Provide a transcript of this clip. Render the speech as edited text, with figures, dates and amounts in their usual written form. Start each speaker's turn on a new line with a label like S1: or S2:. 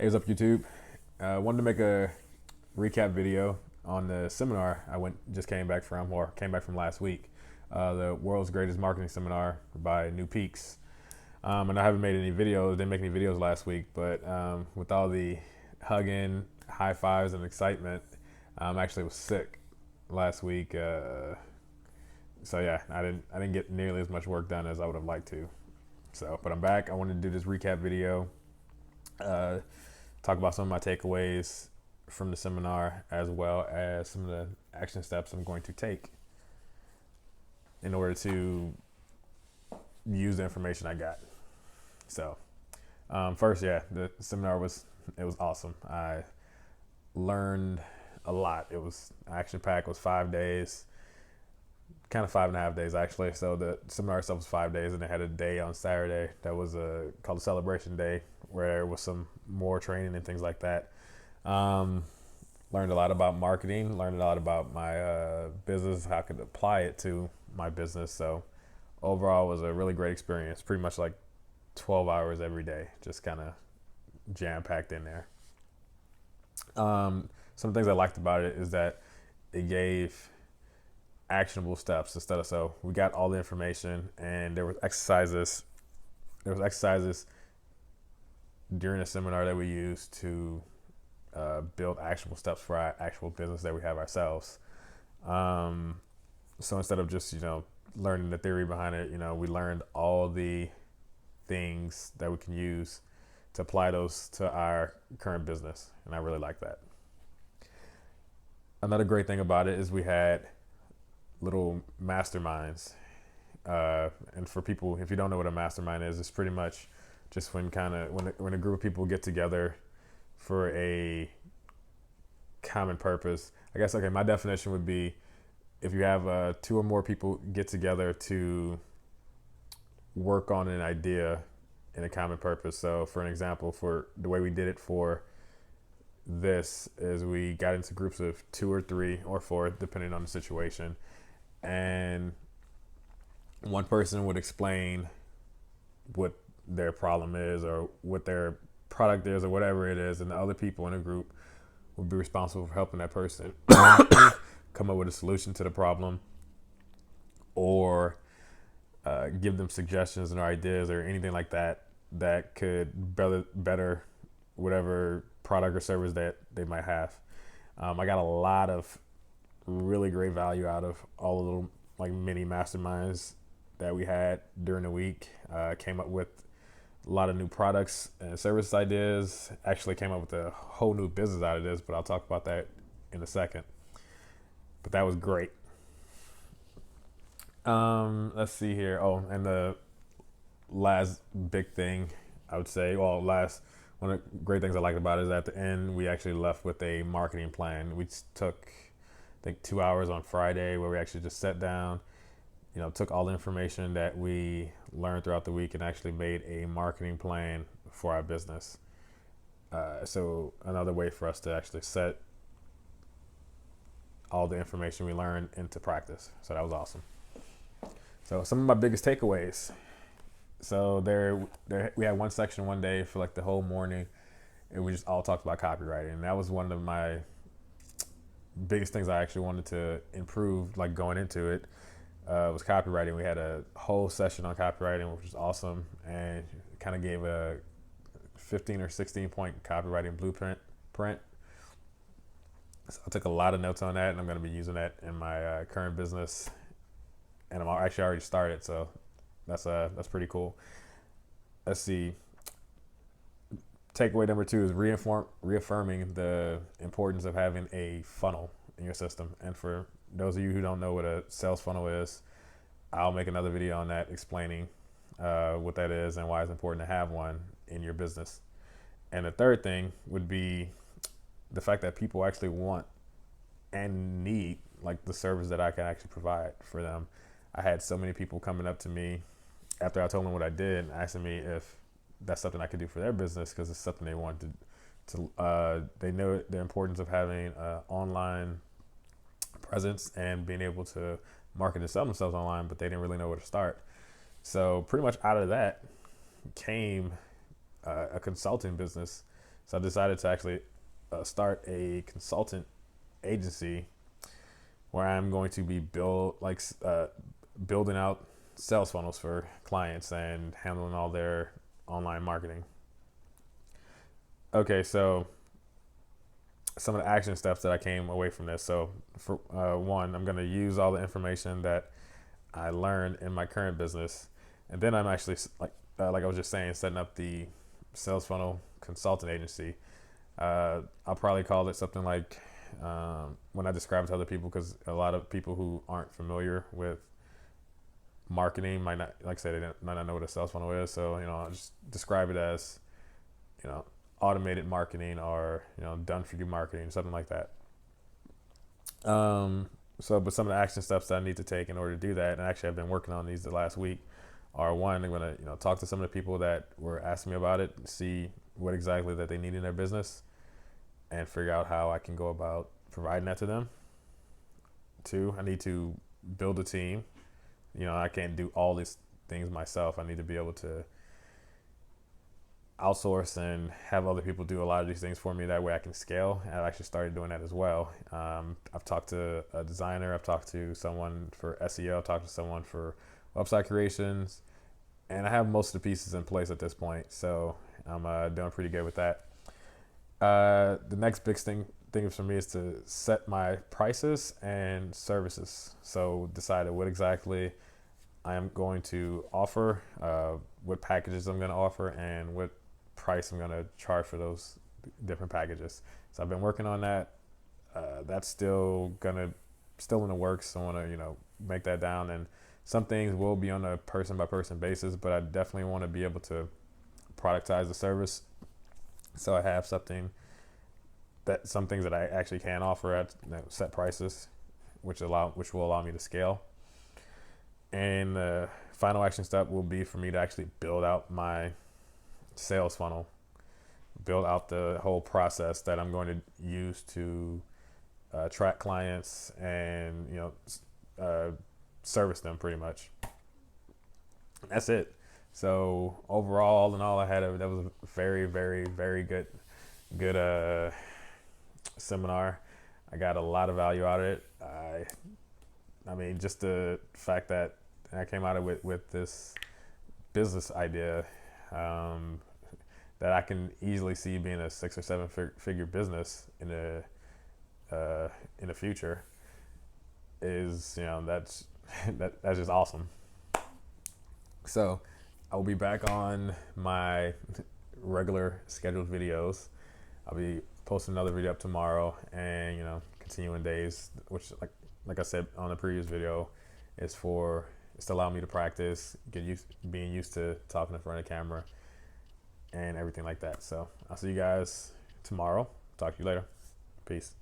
S1: Hey, what's up, YouTube? Wanted to make a recap video on the seminar I came back from last week, the world's greatest marketing seminar by New Peaks. And I haven't made any videos, didn't make any videos last week, but with all the hugging, high fives, and excitement, actually was sick last week. So yeah, I didn't get nearly as much work done as I would have liked to. So, but I'm back. I wanted to do this recap video. Uh, Talk about some of my takeaways from the seminar, as well as some of the action steps I'm going to take in order to use the information I got. So, first, yeah, the seminar was awesome. I learned a lot. It was action packed. It was 5 days, kind of 5.5 days actually. So the seminar itself was 5 days, and they had a day on Saturday that was called a celebration day, where there was some more training and things like that. Learned a lot about marketing, learned a lot about my business, how I could apply it to my business. So overall, it was a really great experience. Pretty much like 12 hours every day, just kind of jam packed in there. Some things I liked about it is that it gave actionable steps instead of, so we got all the information, and there was exercises. During the seminar that we used to build actionable steps for our actual business that we have ourselves. So instead of just learning the theory behind it, we learned all the things that we can use to apply those to our current business, and I really like that. Another great thing about it is we had little masterminds. And for people, if you don't know what a mastermind is, it's pretty much just when a group of people get together for a common purpose. I guess, okay, my definition would be if you have two or more people get together to work on an idea in a common purpose. So for an example, for the way we did it for this is we got into groups of 2 or 3 or 4, depending on the situation, and one person would explain what their problem is or what their product is or whatever it is, and the other people in the group would be responsible for helping that person come up with a solution to the problem, or give them suggestions and ideas or anything like that that could better whatever product or service that they might have. I got a lot of really great value out of all the little mini masterminds that we had during the week. Came up with a lot of new products and service ideas. Actually came up with a whole new business out of this, but I'll talk about that in a second. But that was great. Let's see here. Oh, and the last big thing I would say, one of the great things I liked about it is at the end, we actually left with a marketing plan. We took, I think, 2 hours on Friday where we actually just sat down, took all the information that we learned throughout the week and actually made a marketing plan for our business. So another way for us to actually set all the information we learned into practice. So that was awesome. So some of my biggest takeaways. So there we had one section one day for the whole morning, and we just all talked about copywriting. And that was one of my biggest things I actually wanted to improve, going into it. Was copywriting. We had a whole session on copywriting, which was awesome, and kind of gave a 15 or 16 point copywriting blueprint. So I took a lot of notes on that, and I'm going to be using that in my current business, and I'm actually already started. So that's pretty cool. Let's see. Takeaway number 2 is reaffirming the importance of having a funnel in your system. And for those of you who don't know what a sales funnel is, I'll make another video on that explaining what that is and why it's important to have one in your business. And the third thing would be the fact that people actually want and need the service that I can actually provide for them. I had so many people coming up to me after I told them what I did and asking me if that's something I could do for their business, because it's something they want to they know the importance of having an online presence and being able to market and sell themselves online, but they didn't really know where to start. So pretty much out of that came a consulting business So I decided to actually start a consultant agency where I'm going to be building out sales funnels for clients and handling all their online marketing. Okay, so some of the action steps that I came away from this. So for one, I'm going to use all the information that I learned in my current business, and then I'm actually like I was just saying, setting up the sales funnel consultant agency. I'll probably call it something like when I describe it to other people, because a lot of people who aren't familiar with marketing might not, like I said, they might not know what a sales funnel is. So I'll just describe it as you know automated marketing, or done for you marketing, something like that. But some of the action steps that I need to take in order to do that, and actually I've been working on these the last week, are one, I'm gonna talk to some of the people that were asking me about it, see what exactly that they need in their business, and figure out how I can go about providing that to them. Two, I need to build a team. I can't do all these things myself. I need to be able to outsource and have other people do a lot of these things for me. That way I can scale. And I've actually started doing that as well. I've talked to a designer. I've talked to someone for SEO. I've talked to someone for website creations. And I have most of the pieces in place at this point. So I'm doing pretty good with that. The next big thing for me is to set my prices and services. So decided what exactly I am going to offer, what packages I'm going to offer, and what price I'm going to charge for those different packages. So I've been working on that. That's still in the works. I want to make that down, and some things will be on a person by person basis, but I definitely want to be able to productize the service. So I have some things that I actually can offer at set prices, which will allow me to scale. And the final action step will be for me to actually build out my sales funnel, build out the whole process that I'm going to use to track clients and service them pretty much. That's it. So overall, all in all, that was a very, very, very good seminar. I got a lot of value out of it. I mean, just the fact that I came out of it with this business idea that I can easily see being a 6 or 7 figure business in the future is that's just awesome. So I will be back on my regular scheduled videos. I'll be posting another video up tomorrow, and continuing days, which like I said on the previous video, is to allow me to practice, being used to talking in front of the camera and everything like that. So I'll see you guys tomorrow. Talk to you later. Peace.